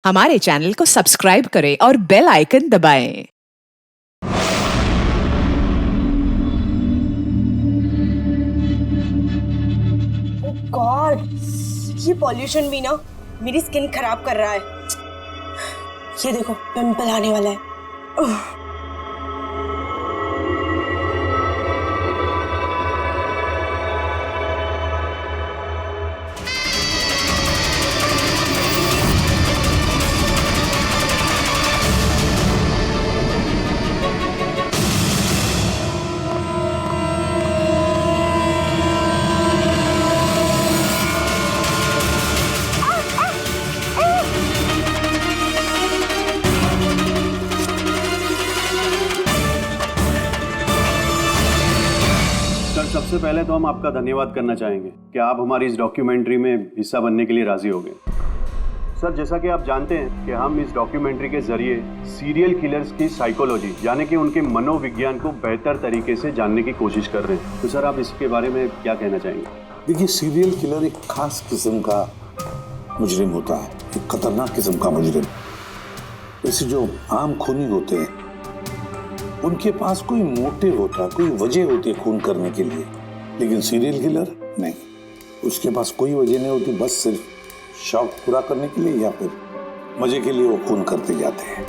हमारे चैनल को सब्सक्राइब करें और बेल आइकन दबाएं। ओह गॉड, ये पॉल्यूशन भी ना मेरी स्किन खराब कर रहा है। ये देखो पिंपल आने वाला है। सबसे पहले तो हम आपका धन्यवाद करना चाहेंगे कि आप हमारी इस डॉक्यूमेंट्री में हिस्सा बनने के लिए राजी हो गए। सर, जैसा कि आप जानते हैं कि हम इस डॉक्यूमेंट्री के जरिए सीरियल किलर्स की साइकोलॉजी यानी कि उनके मनोविज्ञान को बेहतर तरीके से जानने की कोशिश कर रहे हैं। तो सर, आप इसके बारे में क्या कहना चाहेंगे? देखिए, सीरियल किलर एक खास किस्म का मुजरिम होता है, एक खतरनाक किस्म का मुजरिम। वैसे जो आम खूनी होते हैं उनके पास कोई मोटिव होता है, कोई वजह होती है खून करने के लिए, लेकिन सीरियल किलर नहीं, उसके पास कोई वजह नहीं होती, बस सिर्फ शौक पूरा करने के लिए या फिर मजे के लिए वो खून करते जाते हैं।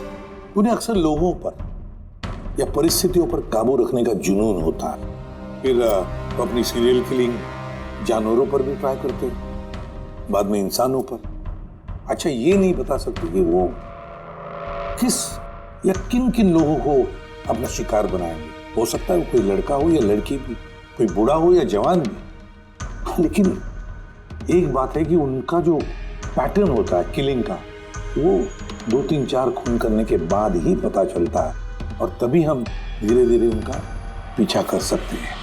उन्हें अक्सर लोगों पर या परिस्थितियों पर काबू रखने का जुनून होता है। फिर वो अपनी सीरियल किलिंग जानवरों पर भी ट्राई करते हैं, बाद में इंसानों पर। अच्छा, ये नहीं बता सकते कि वो किस या किन किन लोगों को अपना शिकार बनाएंगे। हो सकता है वो कोई लड़का हो या लड़की भी, कोई बूढ़ा हो या जवान भी, लेकिन एक बात है कि उनका जो पैटर्न होता है किलिंग का, वो 2, 3, 4 खून करने के बाद ही पता चलता है, और तभी हम धीरे धीरे उनका पीछा कर सकते हैं,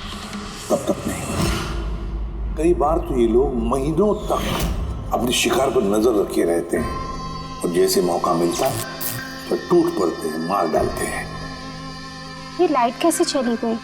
तब तक नहीं। कई बार तो ये लोग महीनों तक अपने शिकार पर नजर रखे रहते हैं, और जैसे मौका मिलता है तो टूट पड़ते हैं, मार डालते हैं। ये लाइट कैसे चली गई?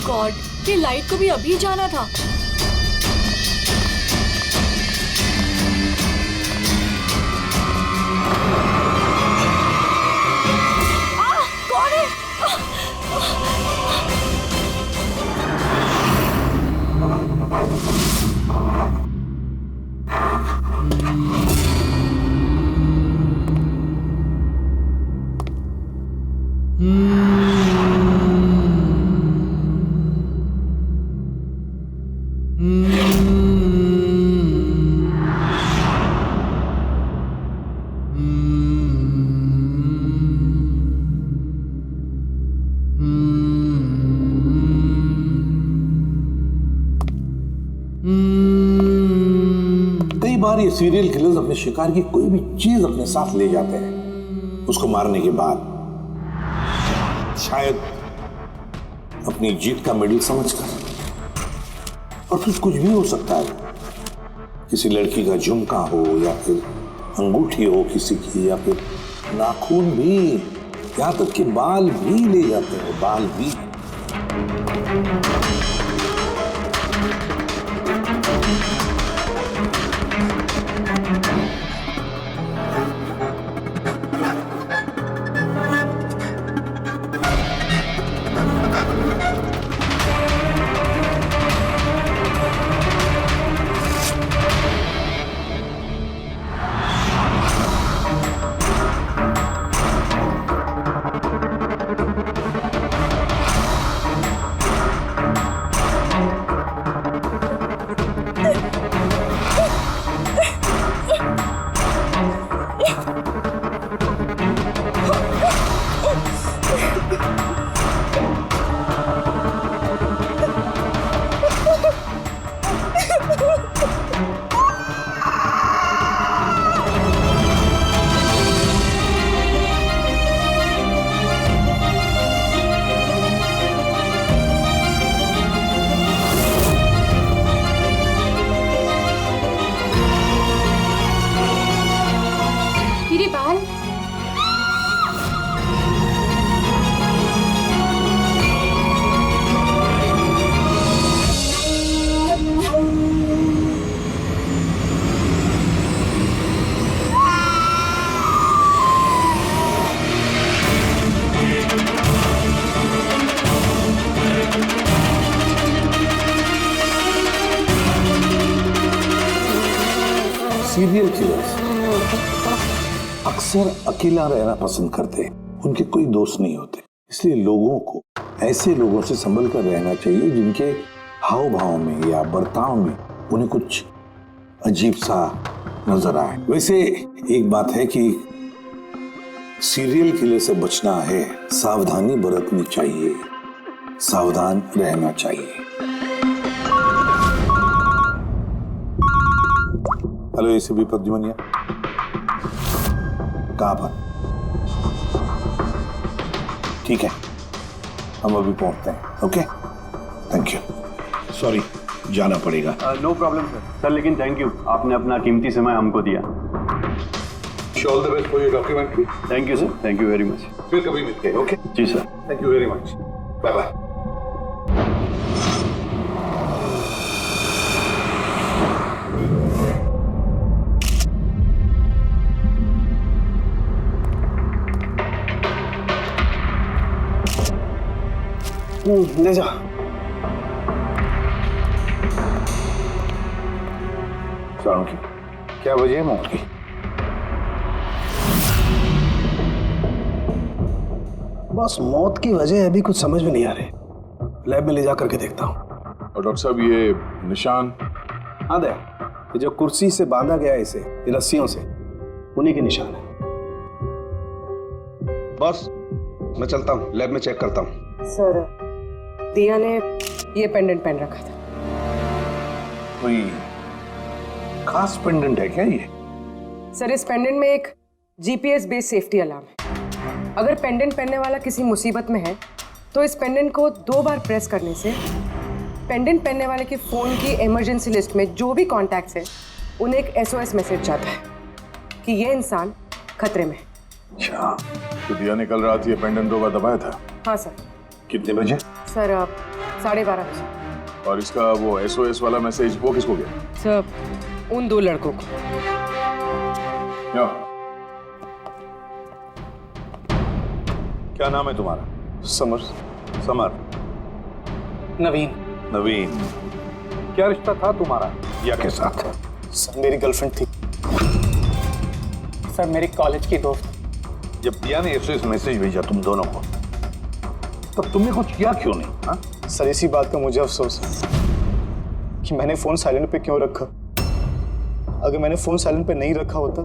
गॉड, ये लाइट को भी अभी जाना था। कौन है? कई बार ये सीरियल किलर्स अपने शिकार की कोई भी चीज अपने साथ ले जाते हैं, उसको मारने के बाद शायद अपनी जीत का मेडल समझकर। और फिर कुछ भी हो सकता है, किसी लड़की का झुमका हो या फिर अंगूठी हो किसी की, या फिर नाखून भी, यहां तक कि बाल भी ले जाते हैं, बाल भी। सीरियल किलर्स अक्सर अकेला रहना पसंद करते हैं, उनके कोई दोस्त नहीं होते। इसलिए लोगों को ऐसे लोगों से संभल कर रहना चाहिए जिनके हाव भाव में या बर्ताव में उन्हें कुछ अजीब सा नजर आए। वैसे एक बात है कि सीरियल किलर से बचना है, सावधानी बरतनी चाहिए, सावधान रहना चाहिए। हेलो एसीपी प्रद्युमन, कहां पर? ठीक है, हम अभी पहुंचते हैं। Okay, thank you. सॉरी, जाना पड़ेगा। No problem sir. सर लेकिन थैंक यू, आपने अपना कीमती समय हमको दिया। All the best for your documentary. Thank you sir, thank you very much. फिर कभी मिलते हैं। ओके जी sir, thank you very much. Bye bye. ले जा। की क्या वजह है मौत की? बस मौत की वजह अभी कुछ समझ में नहीं आ रही। लैब में ले जा करके देखता हूँ। और डॉक्टर साहब ये निशान? हाँ दया, ये जो कुर्सी से बांधा गया है इसे, ये रस्सियों से, उन्हीं के निशान है। बॉस, मैं चलता हूँ, लैब में चेक करता हूँ। सर, दिया ने ये पेंडेंट पहन रखा था। कोई खास पेंडेंट है क्या ये? सर, इस पेंडेंट में एक जीपीएस बेस्ड सेफ्टी अलार्म है। अगर पेंडेंट पहनने वाला किसी मुसीबत में है तो इस पेंडेंट को 2 बार प्रेस करने से पेंडेंट पहनने वाले के फोन की इमरजेंसी लिस्ट में जो भी कॉन्टैक्ट्स है उन्हें एक SOS मैसेज जाता है कि ये इंसान खतरे में है। अच्छा, तो दिया ने कल रात ये पेंडेंट 2 बार दबाया था? हाँ सर। कितने बजे? सर, 12:30 बजे। और इसका वो SOS वाला मैसेज वो किसको गया? सर, उन 2 लड़कों को। क्या नाम है तुम्हारा? समर। समर। नवीन। नवीन। क्या रिश्ता था तुम्हारा दिया के साथ? सर, मेरी गर्लफ्रेंड थी। सर, मेरी कॉलेज की दोस्त। जब दिया ने SOS मैसेज भेजा तुम दोनों को, तब तुमने कुछ किया क्यों नहीं? हा? सर, इसी बात का मुझे अफसोस है कि मैंने फोन साइलेंट पे क्यों रखा। अगर मैंने फोन साइलेंट पे नहीं रखा होता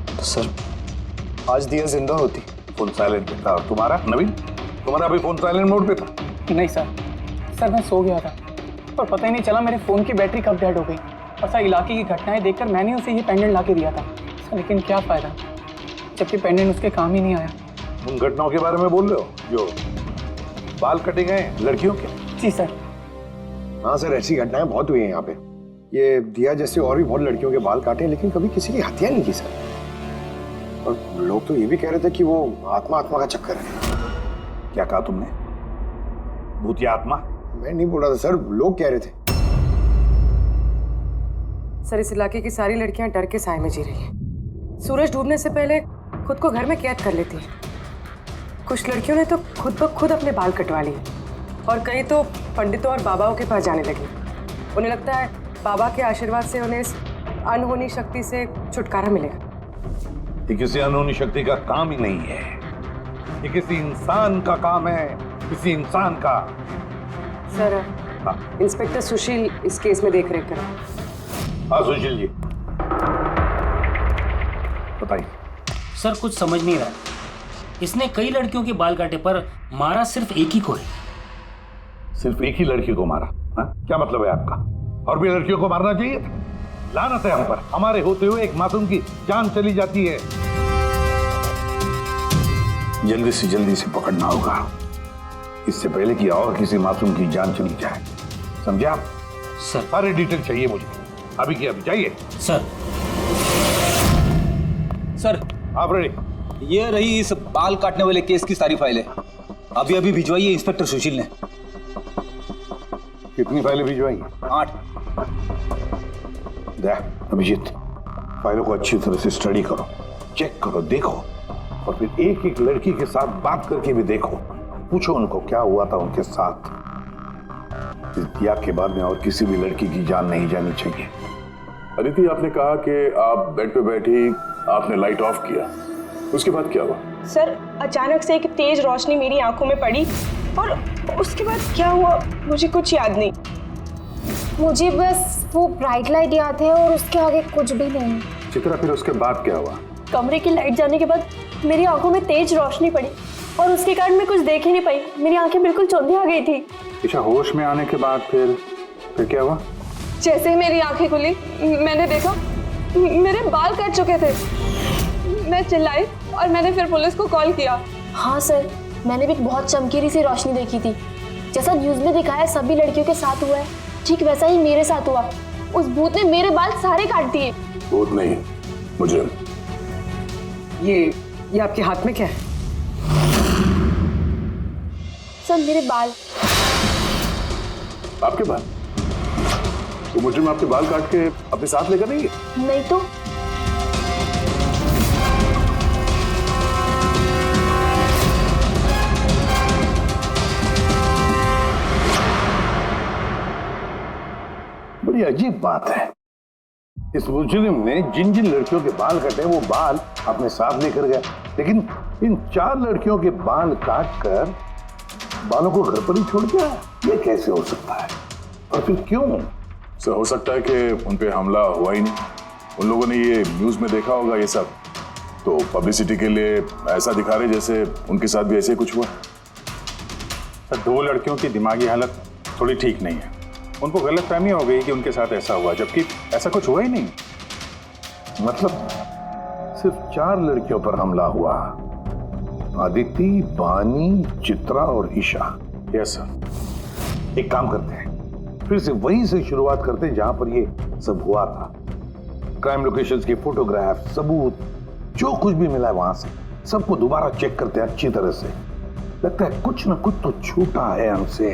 तो सर आज दिया जिंदा होती। फोन साइलेंट पे था। और तुम्हारा नवीन, तुम्हारा भी फोन साइलेंट मोड पे था? नहीं सर, मैं सो गया था पर पता ही नहीं चला मेरे फ़ोन की बैटरी कब डेड हो गई। और सर, इलाके की घटनाएं देखकर मैंने उसे ये पेंडेंट ला के दिया था सर, लेकिन क्या फ़ायदा जबकि पेंडेंट उसके काम ही नहीं आया। उन घटनाओं के बारे में बोल रहे हो जो बाल कटे गए लड़कियों के? जी सर। हाँ सर, ऐसी घटनाएं बहुत हुई हैं यहाँ पे। ये दिया जैसे और भी बहुत लड़कियों के बाल काटे, लेकिन कभी किसी की हत्या नहीं की सर। और लोग तो ये भी कह रहे थे कि वो आत्मा का चक्कर है। क्या कहा तुमने? भूत या आत्मा? मैं नहीं बोल रहा था सर, लोग कह रहे थे। सर, इस इलाके की सारी लड़कियां डर के साए में जी रही हैं। सूरज डूबने से पहले खुद को घर में कैद कर लेती हैं। कुछ लड़कियों ने तो खुद ब खुद अपने बाल कटवा लिए और कई तो पंडितों और बाबाओं के पास जाने लगी। उन्हें लगता है बाबा के आशीर्वाद से उन्हें इस अनहोनी शक्ति से छुटकारा मिलेगा। ये किसी अनहोनी शक्ति का काम ही नहीं है, ये किसी इंसान का काम है, किसी इंसान का। सर, हाँ। इंस्पेक्टर सुशील इस केस में देख रेख करें। हाँ सुशील जी, बताइए। सर, कुछ समझ नहीं रहा। इसने कई लड़कियों के बाल काटे पर मारा सिर्फ एक ही को है। सिर्फ एक ही लड़की को मारा? हा? क्या मतलब है आपका? और भी लड़कियों को मारना चाहिए था? लानत है हम पर, हमारे होते हुए एक मासूम की जान चली जाती है। जल्दी से पकड़ना होगा, इससे पहले कि और किसी मासूम की जान चली जाए। समझे आप? सर, सारे डिटेल चाहिए मुझे, अभी की अभी चाहिए। सर, आप रेडी? ये रही इस बाल काटने वाले केस की सारी फाइलें। अभी भिजवाइए इंस्पेक्टर सुशील ने। कितनी फाइलें भिजवाई? 8। अभिजीत, फाइलों को अच्छी तरह से स्टडी करो, चेक करो, देखो, और फिर एक एक लड़की के साथ बात करके भी देखो। पूछो उनको क्या हुआ था उनके साथ। इस दिया के बाद में और किसी भी लड़की की जान नहीं जानी चाहिए। अदिति, आपने कहा कि आप बेड पे बैठी, आपने लाइट ऑफ किया, उसके बाद क्या हुआ? सर अचानक से एक तेज रोशनी मेरी आंखों में पड़ी और उसके बाद क्या हुआ मुझे कुछ याद नहीं। मुझे बस वो ब्राइट लाइट याद है और उसके आगे कुछ भी नहीं। चित्रा, फिर उसके बाद क्या हुआ? कमरे की लाइट जाने के बाद मेरी आंखों में तेज रोशनी पड़ी और उसके कारण मैं कुछ देख ही नहीं पाई। मेरी आंखें बिल्कुल चौंधी आ गई थी। ईशा, होश में आने के बाद फिर क्या हुआ? जैसे ही मेरी आंखें खुली मैंने देखा मेरे बाल कट चुके थे। मैं चिल्लाई और मैंने फिर पुलिस को कॉल किया। हाँ सर, मैंने भी बहुत चमकीली सी रोशनी देखी थी। जैसा न्यूज़ में दिखाया सभी लड़कियों के साथ हुआ है, ठीक वैसा ही मेरे साथ हुआ। उस भूत ने मेरे बाल सारे काट दिए। भूत नहीं, मुझे। ये आपके हाथ में क्या है? सर मेरे बाल। आपके बाल? तो मुजरिम आपके बाल काट के अपने साथ लेकर नहीं गए? नहीं तो। बड़ी अजीब बात है, इस मुजरिम ने जिन जिन लड़कियों के बाल कटे वो बाल अपने साथ लेकर गया, लेकिन इन 4 लड़कियों के बाल काट कर बालों को घर पर ही छोड़ दिया। ये कैसे हो सकता है और फिर क्यों? सर, हो सकता है कि उन पे हमला हुआ ही नहीं। उन लोगों ने ये न्यूज़ में देखा होगा ये सब, तो पब्लिसिटी के लिए ऐसा दिखा रहे जैसे उनके साथ भी ऐसे कुछ हुआ। सर, 2 लड़कियों की दिमागी हालत थोड़ी ठीक नहीं है। उनको गलतफहमी हो गई कि उनके साथ ऐसा हुआ, जबकि ऐसा कुछ हुआ ही नहीं। मतलब सिर्फ 4 लड़कियों पर हमला हुआ? अदिति, बानी, चित्रा और ईशा। Yes sir. एक काम करते हैं, फिर से वहीं से शुरुआत करते हैं जहां पर ये सब हुआ था। क्राइम लोकेशंस की फोटोग्राफ, सबूत, जो कुछ भी मिला है वहां से सबको दोबारा चेक करते हैं अच्छी तरह से। लगता है कुछ ना कुछ तो छूटा है हमसे,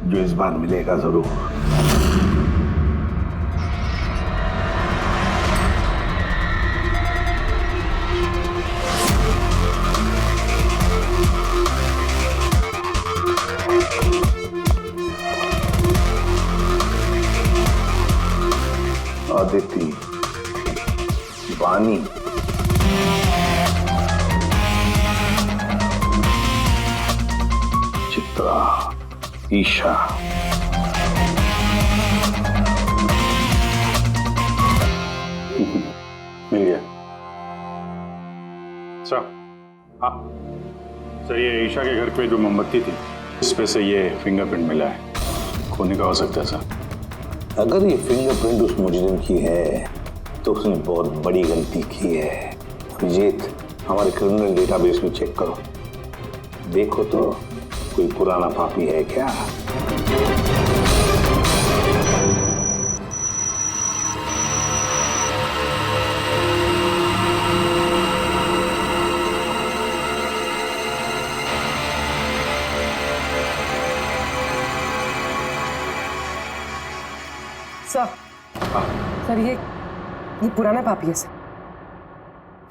जो इस बार मिलेगा जरूर। अदिति, बानी, चित्रा, ईशा। मिल गया सर। हाँ सर, ये ईशा के घर पे जो मोमबत्ती थी, इस पे से ये फिंगरप्रिंट मिला है। खोने का हो सकता है सर। अगर ये फिंगरप्रिंट उस मुजरिम की है तो उसने बहुत बड़ी गलती की है। अभिजीत, हमारे क्रिमिनल डेटाबेस में चेक करो, देखो तो कोई पुराना पापी है क्या। सर ये पुराना पापी है सर,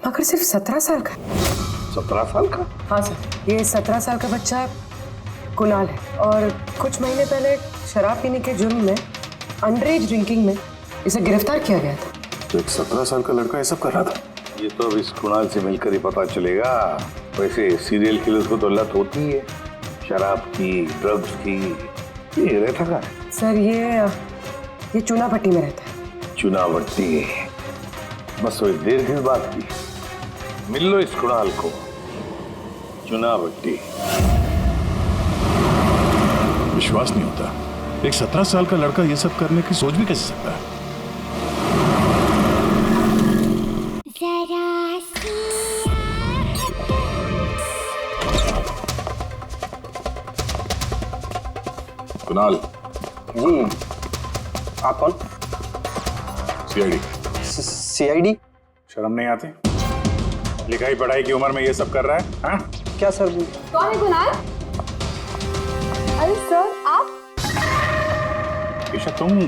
मगर सिर्फ 17 साल का। 17 साल का? हाँ सर, ये 17 साल का बच्चा कुणाल है और कुछ महीने पहले शराब पीने के जुर्म में अंडरएज ड्रिंकिंग में इसे गिरफ्तार किया गया था। तो एक 17 साल का लड़का ये सब कर रहा था? ये तो अब इस कुणाल से मिलकर ही पता चलेगा। वैसे सीरियल किलर्स को तो लत होती है शराब की, ड्रग्स की। ये रहता कहाँ है? सर ये चुनाभट्टी में रहता है। चुनाभट्टी? बस वही देर किस बात की। मिल लो इस कुणाल को। चुनाभट्टी। विश्वास नहीं होता, एक 17 साल का लड़का ये सब करने की सोच भी कैसे सकता है? कुणाल जी, आप कौन? सीआईडी। सीआईडी? शर्म नहीं आती? लिखाई पढ़ाई की उम्र में ये सब कर रहा है? हाँ? क्या सर? कौन है कुणाल? अरे सर आप? ईशा, तुम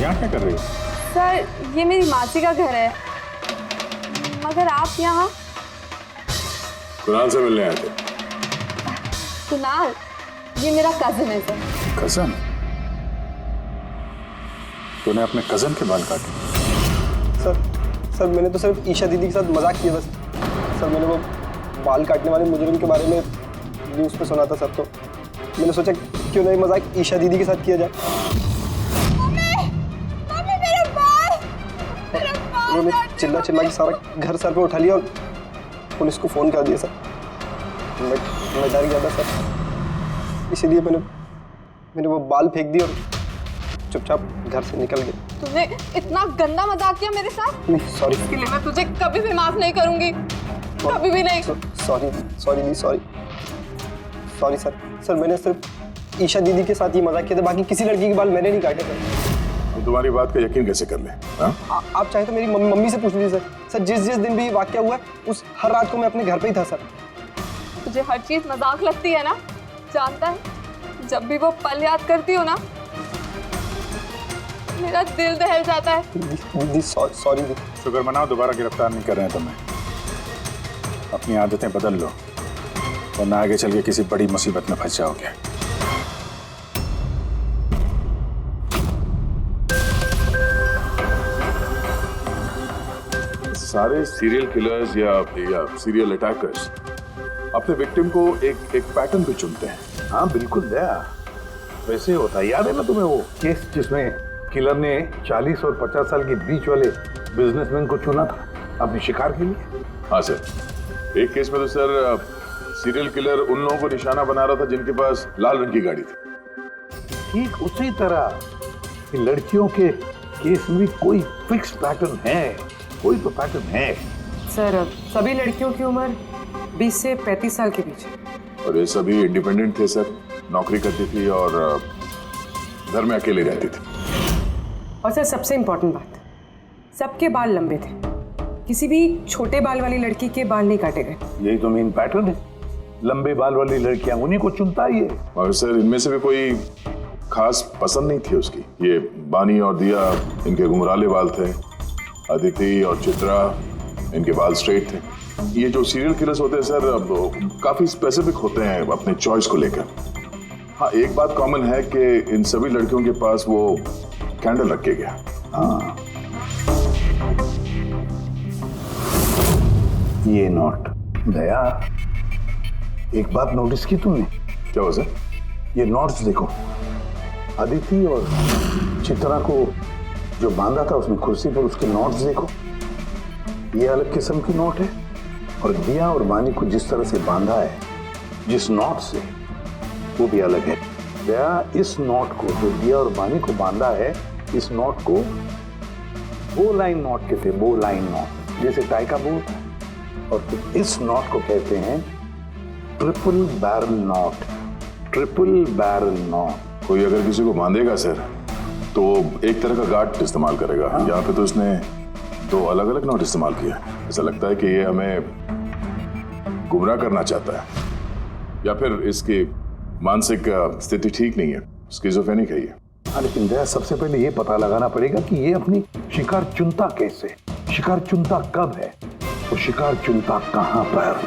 यहाँ क्या कर रही हो? सर ये मेरी मासी का घर है, मगर आप यहाँ? कुणाल से मिलने आए थे। कुणाल ये मेरा कजिन है सर। कजन? तूने अपने कजन के बाल काटे? सर मैंने तो सिर्फ ईशा दीदी के साथ मजाक किया बस। सर मैंने वो बाल काटने वाले मुजरिम के बारे में न्यूज़ पे सुना था सर, तो मैंने सोचा क्यों नहीं मजाक ईशा दीदी के साथ किया जाए। उन्होंने चिल्ला के सारा घर सर पे उठा लिया और पुलिस को फोन कर दिया सर। मैं डर गया था सर, इसीलिए मैंने वो बाल फेंक दिए और चुपचाप घर से निकल गए। तूने इतना गंदा मजाक किया मेरे साथ? नहीं सॉरी, इसके लिए मैं तुझे कभी भी माफ नहीं करूंगी, कभी भी नहीं। सॉरी सर मैंने सिर्फ ईशा दीदी के साथ ही मजाक किया था, बाकी किसी लड़की के बाल मैंने नहीं काटे थे। तो तुम्हारी बात का यकीन कैसे कर ले? आप चाहे तो मेरी मम्मी से पूछ लीजिए सर। जिस दिन भी वाकया हुआ उस हर रात को मैं अपने घर पे ही था सर। तुझे हर चीज मजाक लगती है ना, जानता है? जब भी वो पल याद करती हो ना, मेरा दिल दहल जाता है। दीदी सॉरी दीदी। शुक्र मनाओ दोबारा गिरफ्तार नहीं कर रहे हैं तुम्हें। अपनी आदतें बदल लो वरना आगे चल के किसी बड़ी मुसीबत में फंस जाओगे। सारे सीरियल किलर्स या सीरियल अटैकर्स अपने विक्टिम को एक पैटर्न पे चुनते हैं। हाँ बिल्कुल दया, वैसे होता है। याद है ना तुम्हें वो केस जिसमें किलर ने 40 और 50 साल के बीच वाले बिजनेसमैन को चुना था अपने शिकार के लिए? हाँ सर, एक केस में तो सर सीरियल किलर उन लोगों को निशाना बना रहा था जिनके पास लाल रंग की गाड़ी थी। ठीक उसी तरह लड़कियों के केस में भी कोई फिक्स पैटर्न है, कोई तो पैटर्न है। सर सभी लड़कियों की उम्र 20 से 35 साल के बीच है। और ये सभी इंडिपेंडेंट थे सर, नौकरी करती थी और घर में अकेले रहती थी। और सर सबसे इम्पोर्टेंट बात, सबके बाल लंबे थे, किसी भी छोटे बाल वाली लड़की के बाल नहीं काटे गए। यही तो मेन पैटर्न है, लंबे बाल वाली लड़कियां उन्हीं को चुनता ही है। और सर इनमें से भी कोई खास पसंद नहीं थी उसकी। ये बानी और दिया, इनके घुंघराले बाल थे। अदिति और चित्रा, इनके बाल स्ट्रेट थे। ये जो सीरियल किलर्स होते हैं सर काफी स्पेसिफिक होते हैं अपने चॉइस को लेकर। हाँ, एक बात कॉमन है कि इन सभी लड़कियों के पास वो कैंडल रख के गया। हाँ, ये नोट दया, एक बात नोटिस की तुमने? क्या हुआ सर? ये नोट्स देखो, अदिति और चित्रा को जो बांधा था उसने कुर्सी पर, उसके नोट्स देखो, ये अलग किस्म की नोट है। और दिया और बानी को जिस तरह से बांधा है जिस नोट से, वो भी अलग है। दया, इस नोट को जो दिया और बानी को बांधा है, इस नोट को बो लाइन नोट कहते हैं, बो लाइन नोट, जैसे टाई का बो। और इस नोट को कहते हैं triple barrel note, triple barrel note. कोई अगर किसी को बांधेगा सर तो एक तरह का गार्ड इस्तेमाल करेगा। हाँ। यहाँ पे तो उसने 2 अलग अलग नोट इस्तेमाल किया। ऐसा लगता है कि ये हमें गुमराह करना चाहता है, या फिर इसकी मानसिक स्थिति ठीक नहीं है, स्किज़ोफ्रेनिक है ये। हाँ, लेकिन दया सबसे पहले ये पता लगाना पड़ेगा कि ये अपनी शिकार चुनता कैसे, शिकार चुनता कब है, वो शिकार चुनता कहाँ पर।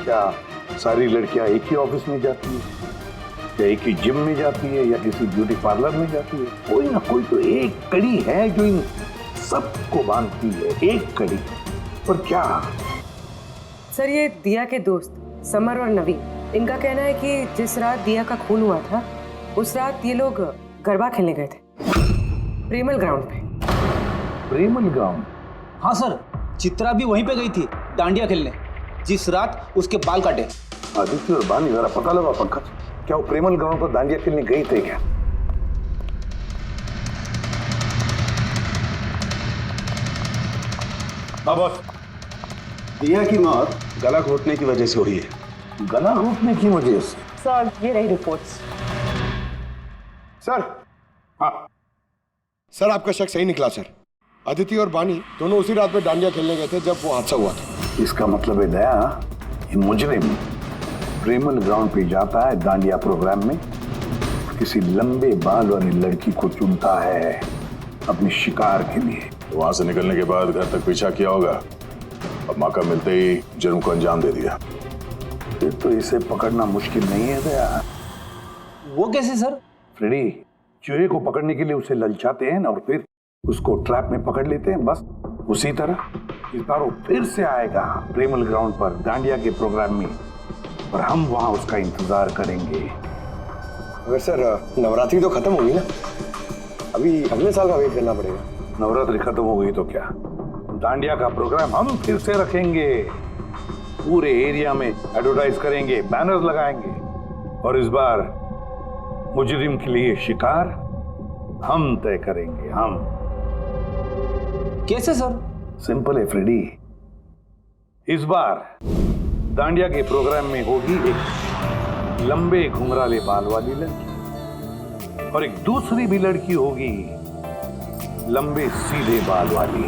क्या सारी लड़कियां एक ही ऑफिस में जाती है, या एक ही जिम में जाती है, या किसी ब्यूटी पार्लर में जाती है? कोई ना कोई तो एक कड़ी है जो इन सबको बांधती है, एक कड़ी। पर क्या? सर ये दिया के दोस्त समर और नवीन, इनका कहना है कि जिस रात दिया का खून हुआ था उस रात ये लोग गरबा खेलने गए थे प्रेमल ग्राउंड पे। प्रेमल ग्राउंड? हाँ सर, चित्रा भी वहीं पे गई थी डांडिया खेलने जिस रात उसके बाल काटे। आदित्य और बानी, जरा पता लगा पंकज, क्या वो प्रेमल ग्राउंड पर डांडिया खेलने गई थे क्या? बॉस, दिया की मौत गला घोटने की वजह से हुई है। गला घोटने की वजह से? सर ये रही रिपोर्ट्स। सर, हाँ सर, आपका शक सही निकला सर। अदिति और बानी दोनों उसी रात में डांडिया खेलने गए थे जब वो हादसा हुआ था। इसका मतलब है दया, ये मुजरिम प्रेमल ग्राउंड पे जाता है डांडिया प्रोग्राम में, किसी लंबे बाल वाली लड़की को चुनता है अपने शिकार के लिए। तो वहां से निकलने के बाद घर तक पीछा किया होगा, अब मौका मिलते ही जुर्म को अंजाम दे दिया। फिर तो इसे पकड़ना मुश्किल नहीं है दया। वो कैसे सर? फ्रेडी, चूहे को पकड़ने के लिए उसे ललचाते हैं और फिर उसको ट्रैप में पकड़ लेते हैं, बस उसी तरह इस बार वो फिर से आएगा प्रेमल ग्राउंड पर दांडिया के प्रोग्राम में, और हम वहां उसका इंतजार करेंगे। मगर सर नवरात्रि तो खत्म होगी ना, अभी अगले साल का वेट करना पड़ेगा। नवरात्रि खत्म हो गई तो क्या, दांडिया का प्रोग्राम हम फिर से रखेंगे, पूरे एरिया में एडवर्टाइज करेंगे, बैनर लगाएंगे, और इस बार मुजरिम के लिए शिकार हम तय करेंगे। हम कैसे सर? सिंपल है फ्रेडी, इस बार दांडिया के प्रोग्राम में होगी एक लंबे घुंघराले बाल वाली लड़की, और एक दूसरी भी लड़की होगी लंबे सीधे बाल वाली।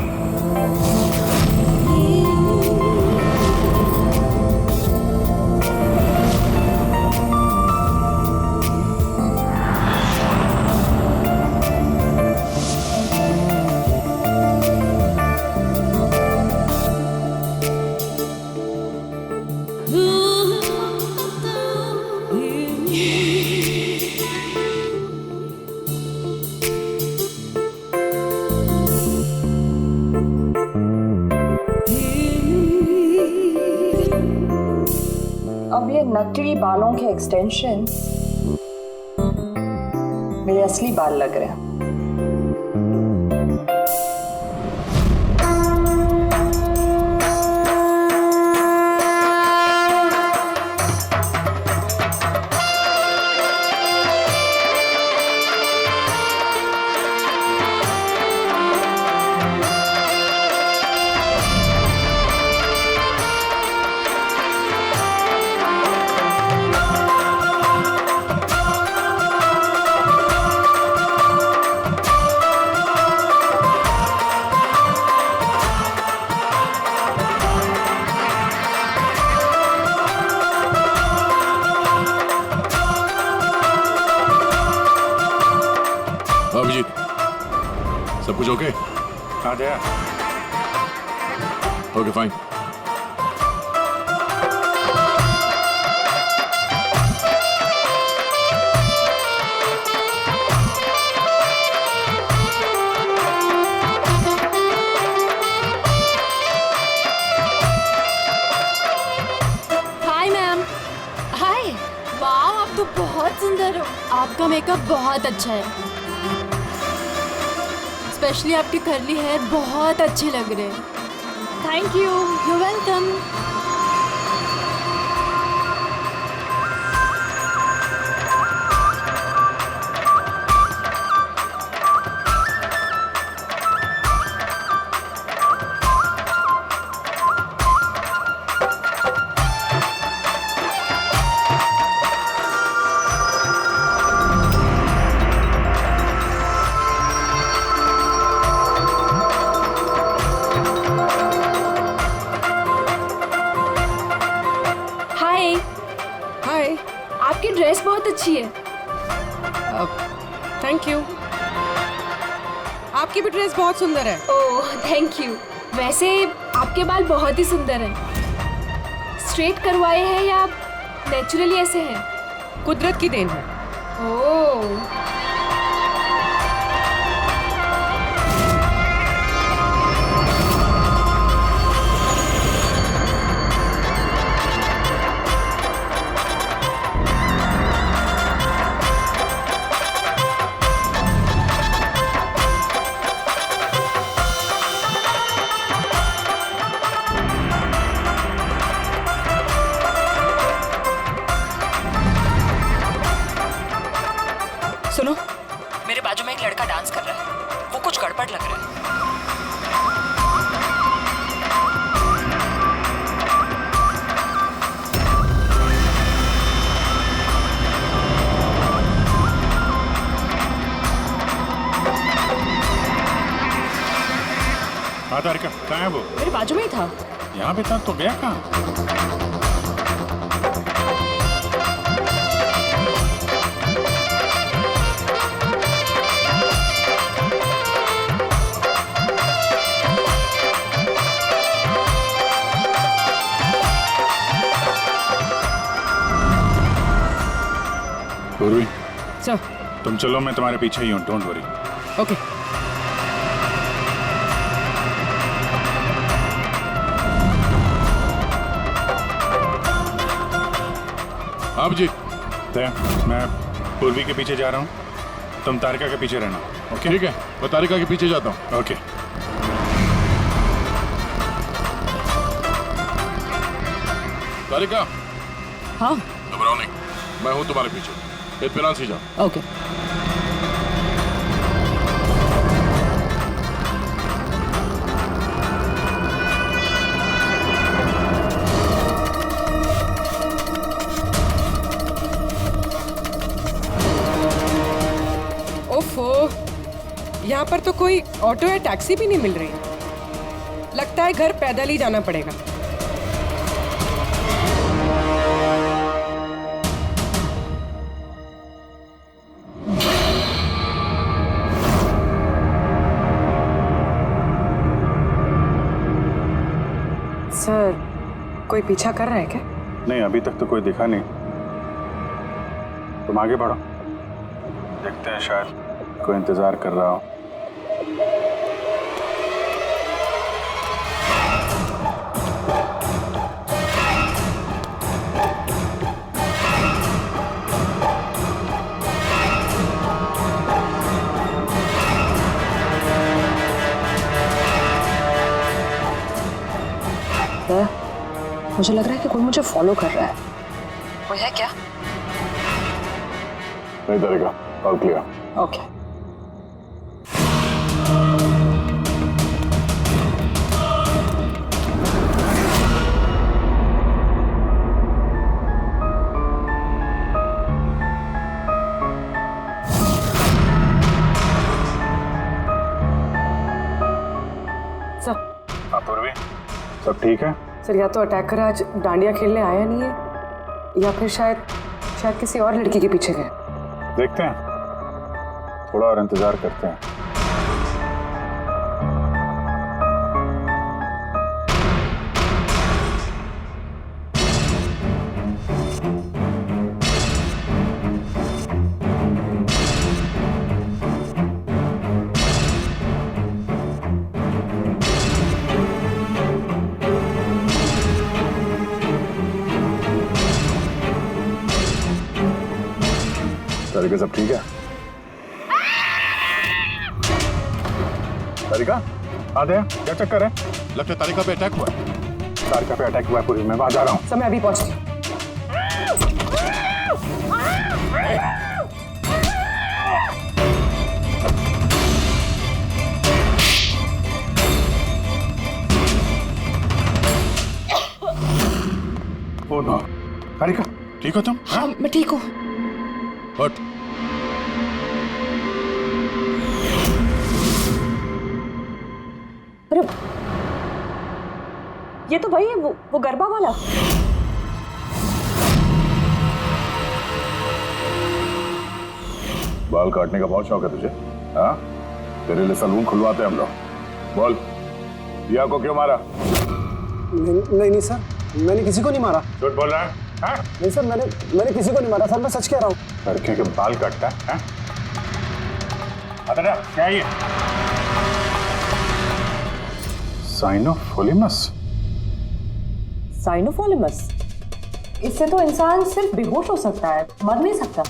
अब ये नकली बालों के एक्सटेंशंस मेरे असली बाल लग रहे हैं। अभिजीत, सब कुछ ओके? कहाँ गया? Okay fine. Hi ma'am. Hi. वाह, आप तो बहुत सुंदर हो। आपका मेकअप बहुत अच्छा है, स्पेशली आपके कर्ली हेयर बहुत अच्छे लग रहे हैं। Thank you. You welcome. Hi. आपकी ड्रेस बहुत अच्छी है। Thank you. आपकी भी ड्रेस बहुत सुंदर है। Oh thank you. वैसे आपके बाल बहुत ही सुंदर हैं। स्ट्रेट करवाए हैं या नेचुरली ऐसे हैं? कुदरत की देन है। ओह सुनो, मेरे बाजू में एक लड़का डांस कर रहा है, वो कुछ गड़बड़ लग रहा है। हाँ तारिका, कहाँ है वो? मेरे बाजू में ही था। यहाँ पे था तो गया कहाँ? तुम चलो, मैं तुम्हारे पीछे ही हूँ, डोंट वरी। ओके। अब जी मैं पूर्वी के पीछे जा रहा हूँ, तुम तारिका के पीछे रहना। ओके ठीक है, मैं तारिका के पीछे जाता हूँ। ओके। तारिका, हाँ घबराओ नहीं, मैं हूँ तुम्हारे पीछे, इत्मीनान से जाओ। ओके। ओफो, यहाँ पर तो कोई ऑटो या टैक्सी भी नहीं मिल रही। लगता है घर पैदल ही जाना पड़ेगा। सर, कोई पीछा कर रहा है क्या? नहीं, अभी तक तो कोई दिखा नहीं। तुम आगे बढ़ो, देखते हैं, शायद कोई इंतजार कर रहा हो। मुझे लग रहा है कि कोई मुझे फॉलो कर रहा है। कोई है क्या? नहीं तारिका, ऑल क्लियर। ओके। पूर्वी, सब ठीक है? सर, या तो अटैकर आज डांडिया खेलने आया नहीं है, या फिर शायद किसी और लड़की के पीछे गए। देखते हैं, थोड़ा और इंतजार करते हैं। तारिका, सब ठीक है? तारिका, आधे क्या चक्कर है? लगता है तारिका पे अटैक हुआ। तारिका पे अटैक हुआ है पूरी, मैं वहां जा रहा हूँ। सर, मैं अभी पहुंचती हूँ। ओ नो, तारिका, ठीक हो तुम? हाँ, मैं ठीक हूँ। हट। अरे, ये तो वही है, वो गरबा वाला। बाल काटने का बहुत शौक है तुझे? हाँ, तेरे लिए सलून खुलवाते हैं हम लोग। बोल, दिया को क्यों मारा? नहीं सर, मैंने किसी को नहीं मारा। झूठ बोल रहा है? हाँ? नहीं सर, मैंने किसी को नहीं मारा सर, मैं सच कह रहा हूँ। लड़के के बाल काटता है? अरे क्या है ये? साइनोफोलिमस? साइनोफोलिमस? इससे तो इंसान सिर्फ बेहोश हो सकता है, मर नहीं सकता।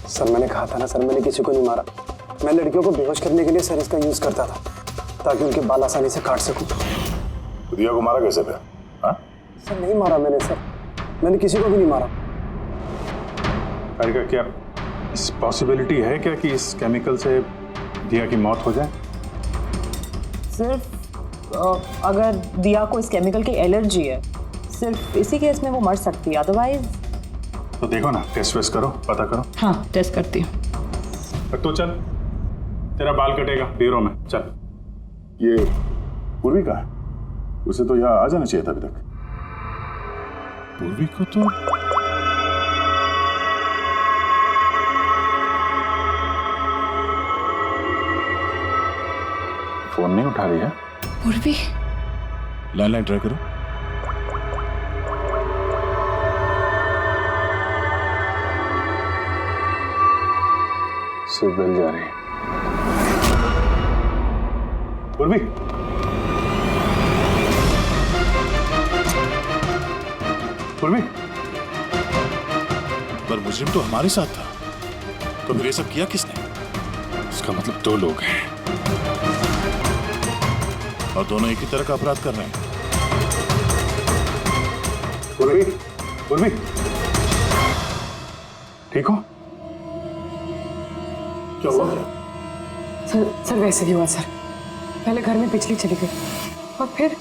सर, मैंने कहा था ना सर, मैंने किसी को नहीं मारा। मैं लड़कियों को बेहोश करने के लिए सर इसका यूज करता था, ताकि उनके बाल आसानी से काट सकूं। तो दिया को मारा कैसे थे? हाँ? सर, नहीं मारा मैंने सर, मैंने किसी को भी नहीं मारा। तारिका, क्या इस पॉसिबिलिटी है क्या कि इस केमिकल से दिया की मौत हो जाए? सिर्फ अगर दिया को इस केमिकल की एलर्जी है, सिर्फ इसी केस में वो मर सकती है, अदरवाइज। तो देखो ना, टेस्ट वेस्ट करो, पता करो। हाँ, टेस्ट करती हूँ। तो चल, तेरा बाल कटेगा ब्यूरो में, चल। ये पूर्वी का है, उसे तो यहाँ आ जाना चाहिए था अभी तक। पूर्वी को तो फोन नहीं उठा रही है। पूर्वी, लैंडलाइन ट्राई करो। सिर्फ बेल जा रही है। पूर्वी, पूर्वी, पर मुजरिम तो हमारे साथ था, तो फिर ये सब किया किसने? इसका मतलब दो लोग हैं और दोनों एक ही तरह का अपराध कर रहे हैं। पूर्वी, पूर्वी, ठीक हो? क्या हुआ? सर वैसे ही हुआ सर। पहले घर में बिजली चली गई और फिर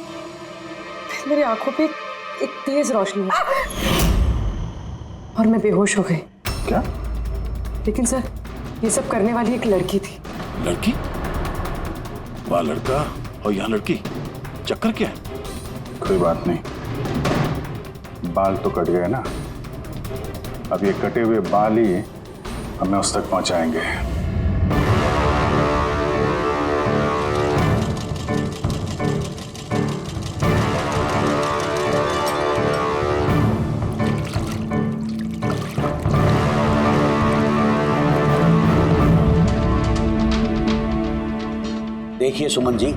मेरी आंखों पे एक तेज रोशनी आई और मैं बेहोश हो गई। क्या? लेकिन सर ये सब करने वाली एक लड़की थी। लड़की? वहाँ लड़का और यहाँ लड़की, चक्कर क्या है? कोई बात नहीं, बाल तो कट गए ना, अब ये कटे हुए बाल ही हमें उस तक पहुंचाएंगे। देखिए सुमन जी,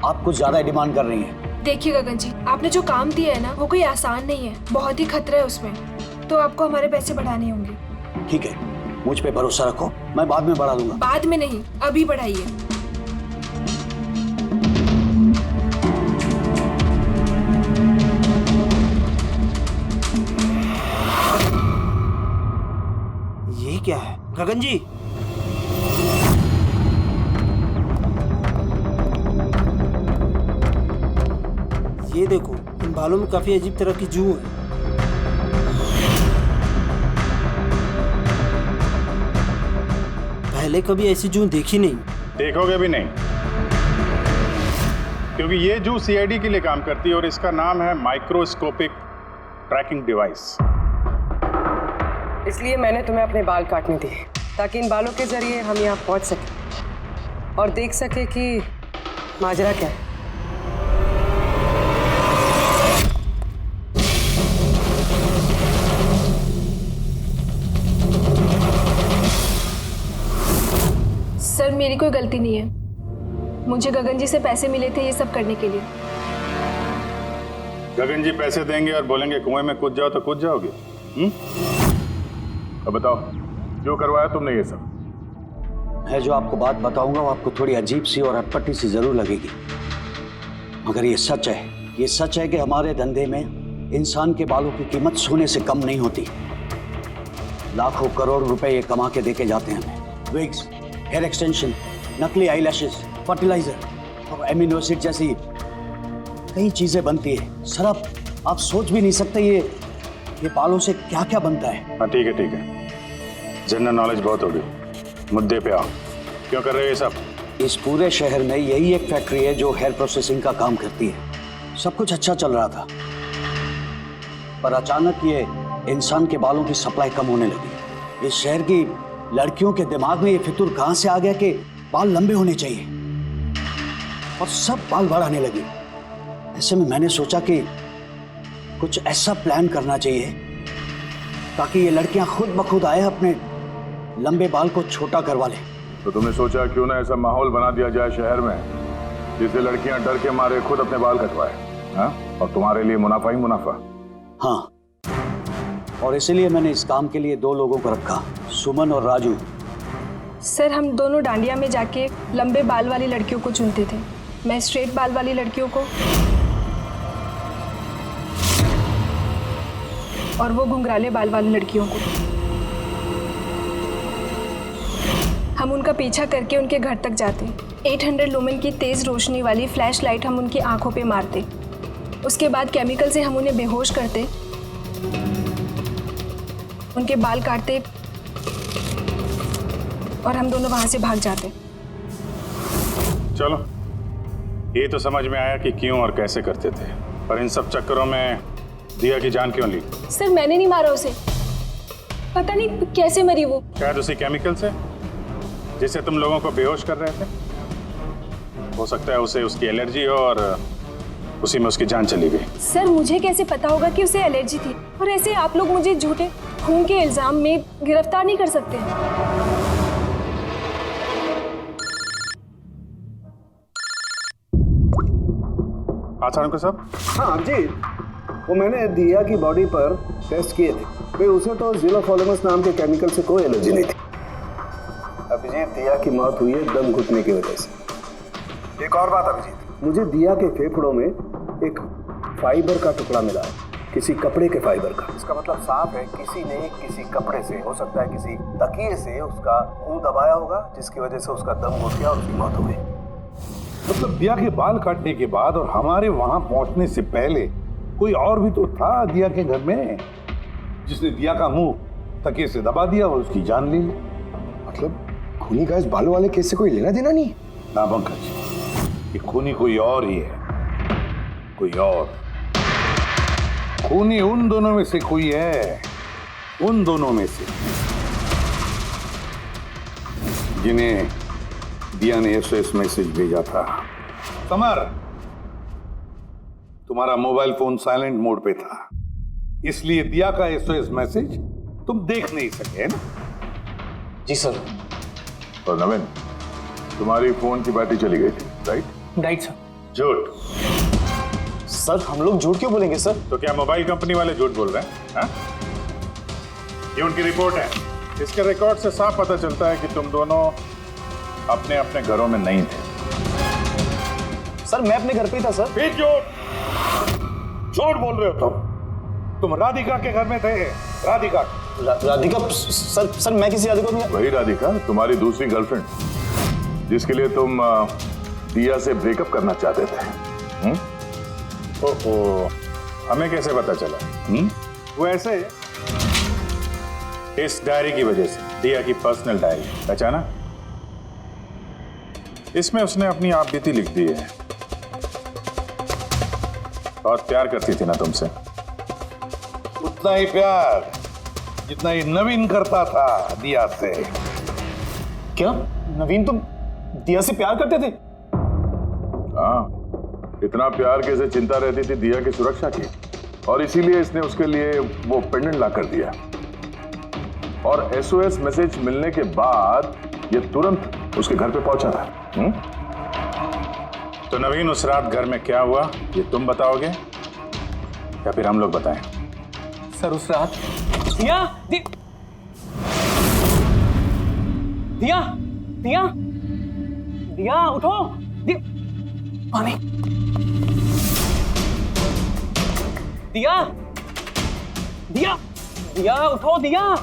आप कुछ ज्यादा डिमांड कर रही हैं। देखिए गगन जी, आपने जो काम दिया है ना वो कोई आसान नहीं है, बहुत ही खतरा है उसमें, तो आपको हमारे पैसे बढ़ाने होंगे। ठीक है, मुझ पे भरोसा रखो, मैं बाद में बढ़ा दूंगा। बाद में नहीं, अभी बढ़ाइए। ये क्या है गगन जी? ये देखो, इन बालों में काफी अजीब तरह की जू है। पहले कभी ऐसी जू देखी नहीं। देखोगे भी नहीं, क्योंकि ये जू सीआईडी के लिए काम करती है और इसका नाम है माइक्रोस्कोपिक ट्रैकिंग डिवाइस। इसलिए मैंने तुम्हें अपने बाल काटने दिए ताकि इन बालों के जरिए हम यहाँ पहुँच सके और देख सके कि माजरा क्या है। सर मेरी कोई गलती नहीं है, मुझे गगन जी से पैसे मिले थे ये सब करने के लिए। गगन जी पैसे देंगे और बोलेंगे कुएं में कूद जाओ तो कूद जाओगे? अब बताओ, जो करवाया तुमने ये सब? मैं जो आपको बात बताऊंगा वो आपको थोड़ी अजीब सी और अटपटी सी जरूर लगेगी, मगर ये सच है। ये सच है कि हमारे धंधे में इंसान के बालों की कीमत सोने से कम नहीं होती। लाखों करोड़ रुपए ये कमा के देके जाते हैं हमें। विग्स, हेयर एक्सटेंशन, नकली आईलैशेस, फर्टिलाइजर और एमिनो एसिड जैसी कई चीजें बनती है। सर आप सोच भी नहीं सकते ये बालों से क्या क्या बनता है। हाँ ठीक है, जनरल नॉलेज बहुत होगी, मुद्दे पे आओ। क्यों कर रहे हो ये सब? इस पूरे शहर में यही एक फैक्ट्री है जो हेयर प्रोसेसिंग का काम करती है। सब कुछ अच्छा चल रहा था, पर अचानक ये इंसान के बालों की सप्लाई कम होने लगी। इस शहर की लड़कियों के दिमाग में ये फितूर कहां से आ गया कि बाल लंबे होने चाहिए, और सब बाल बढ़ाने लगे। ऐसे में मैंने सोचा कि कुछ ऐसा प्लान करना चाहिए ताकि ये लड़कियां खुद ब खुद आए अपने लंबे बाल को छोटा करवा लें। तो तुमने सोचा क्यों ना ऐसा माहौल बना दिया जाए शहर में जिससे लड़कियां डर के मारे खुद अपने बाल कटवाए, हाँ? और तुम्हारे लिए मुनाफा ही मुनाफा। हाँ, और इसीलिए मैंने इस काम के लिए दो लोगों को रखा, सुमन और राजू। सर हम दोनों डांडिया में जाके लंबे बाल वाली लड़कियों को चुनते थे, मैं स्ट्रेट बाल वाली लड़कियों को और वो घुंघराले बाल वाली लड़कियों को। हम उनका पीछा करके उनके घर तक जाते, 800 लुमेन की तेज रोशनी वाली फ्लैश लाइट हम उनकी आंखों पे मारते, उसके बाद केमिकल से हम उन्हें बेहोश करते, उनके बाल काटते और हम दोनों वहां से भाग जाते। चलो, ये तो समझ में आया कि क्यों और कैसे करते थे, पर इन सब चक्करों में दिया की जान क्यों ली? सर मैंने नहीं मारा उसे, पता नहीं कैसे मरी वो। शायद उसी केमिकल से जिससे तुम लोगों को बेहोश कर रहे थे। हो सकता है उसे उसकी एलर्जी हो और उसी में उसकी जान चली गई। सर मुझे कैसे पता होगा कि उसे एलर्जी थी, और ऐसे आप लोग मुझे झूठे खून के इल्जाम में गिरफ्तार नहीं कर सकते। आचार्य साहब। हाँ अभिजीत, वो मैंने दिया की बॉडी पर टेस्ट किए थे, भाई उसे तो ज़िलोफोलेमस नाम के केमिकल से कोई एलर्जी नहीं थी। अभिजीत, दिया की मौत हुई है दम घुटने की वजह से। एक और बात अभिजीत, मुझे दिया के फेफड़ों में एक फाइबर का टुकड़ा मिला है, किसी कपड़े के फाइबर का। इसका मतलब साफ है किसी ने किसी कपड़े से, हो सकता है किसी तकिए से उसका मुंह दबाया होगा, जिसकी वजह से उसका दम घुट गया और उसकी मौत हो गई। मतलब दिया के बाल काटने के बाद और हमारे वहां पहुंचने से पहले कोई और भी तो था दिया के घर में, जिसने दिया का मुंह तकिए से दबा दिया और उसकी जान ले ली। मतलब खूनी का इस बालों वाले केस से कोई लेना देना नहीं? ना पंकज, ये खूनी कोई और ही है, कोई और। खूनी उन दोनों में से कोई है, उन दोनों में से जिन्हें दिया ने एसओएस मैसेज भेजा था। समर, तुम्हारा मोबाइल फोन साइलेंट मोड पे था, इसलिए दिया का एसओएस मैसेज तुम देख नहीं सके, है ना? जी सर। और नवीन, तुम्हारी फोन की बैटरी चली गई थी, राइट? Right sir. झूठ। सर हम लोग झूठ क्यों बोलेंगे सर? तो क्या मोबाइल कंपनी वाले झूठ बोल रहे हैं? हाँ? ये उनकी रिपोर्ट है, इसके रिकॉर्ड से साफ पता चलता है कि तुम दोनों अपने अपने घरों में नहीं थे। सर मैं अपने घर पे ही था सर। फिर झूठ बोल रहे हो तुम राधिका के घर में थे। राधिका राधिका सर मैं किसी राधिका नहीं। वही राधिका, तुम्हारी दूसरी गर्लफ्रेंड, जिसके लिए तुम दिया से ब्रेकअप करना चाहते थे। ओहो, हमें कैसे पता चला? वो ऐसे, इस डायरी की वजह से, दिया की पर्सनल डायरी, पहचाना? इसमें उसने अपनी आप बीती लिख दी है। बहुत प्यार करती थी ना तुमसे। उतना ही प्यार जितना ही नवीन करता था दिया से। क्या नवीन तुम दिया से प्यार करते थे? हाँ, इतना प्यार कैसे चिंता रहती थी दिया की सुरक्षा की, और इसीलिए इसने उसके लिए वो पेंडेंट ला कर दिया। और एसओएस मैसेज मिलने के बाद ये तुरंत उसके घर पे पहुंचा था। तो नवीन, उस रात घर में क्या हुआ ये तुम बताओगे या फिर हम लोग बताएं? सर उस रात दिया दिया दिया दिया उठो, पानी। दिया दिया दिया उठो, दिया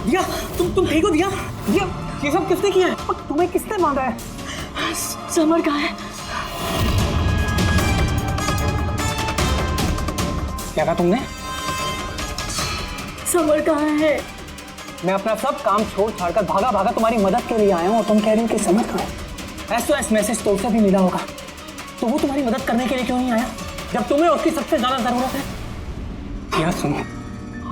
दिया तुम ठीक हो? दिया दिया ये सब किसने किया है? और तुम्हें किसने मारा है? समर कहाँ है? क्या कहा तुमने? समर कहाँ है? मैं अपना सब काम छोड़ छाड़ कर भागा भागा तुम्हारी मदद के लिए आया हूँ और तुम कह रही हो कि समर कहाँ है? एसओएस मैसेज तो उसे भी मिला होगा, तो वो तुम्हारी मदद करने के लिए क्यों नहीं आया जब तुम्हें उसकी सबसे ज्यादा जरूरत है? क्या सुनो,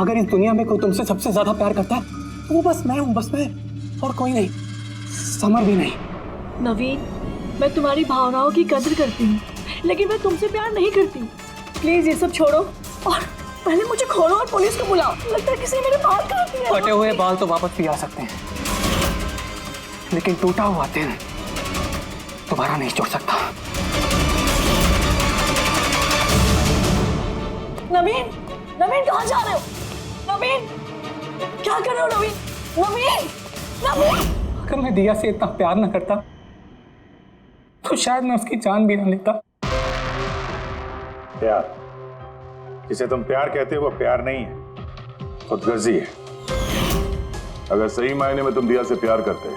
अगर इस दुनिया में कोई तुमसे सबसे ज्यादा प्यार करता है तो वो बस मैं हूँ, बस मैं, और कोई नहीं, समर भी नहीं। नवीन, मैं तुम्हारी भावनाओं की कदर करती हूँ, लेकिन मैं तुमसे प्यार नहीं करती। प्लीज ये सब छोड़ो और पहले मुझे खोलो और पुलिस को बुलाओ। लगता है किसी ने मेरे बाल काट दिए। कटे हुए बाल तो वापस भी आ सकते हैं, लेकिन टूटा हुआ दिल दोबारा नहीं जोड़ सकता। नवीन, नवीन कहाँ जा रहे हो? नवीन, क्या कर रहे हो? नवीन, नवीन, नवीन। अगर मैं दिया से इतना प्यार न करता तो शायद मैं उसकी जान भी न लेता। प्यार, जिसे तुम प्यार कहते हो वो प्यार नहीं है, खुदगर्जी है। अगर सही मायने में तुम दिया से प्यार करते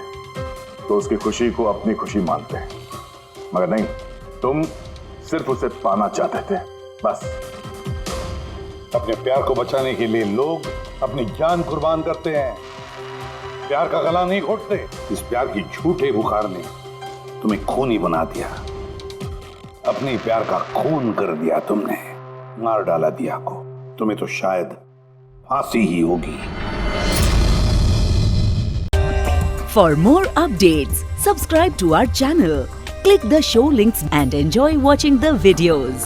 तो उसकी खुशी को अपनी खुशी मानते, मगर नहीं, तुम सिर्फ उसे पाना चाहते थे, बस। अपने प्यार को बचाने के लिए लोग अपनी जान कुर्बान करते हैं, प्यार का गला नहीं घोटते। इस प्यार की झूठे बुखार ने तुम्हें खूनी बना दिया, अपने प्यार का खून कर दिया तुमने, मार डाला दिया को। तुम्हें तो शायद फांसी ही होगी। For more updates, subscribe to our channel, click the show links and enjoy watching the videos.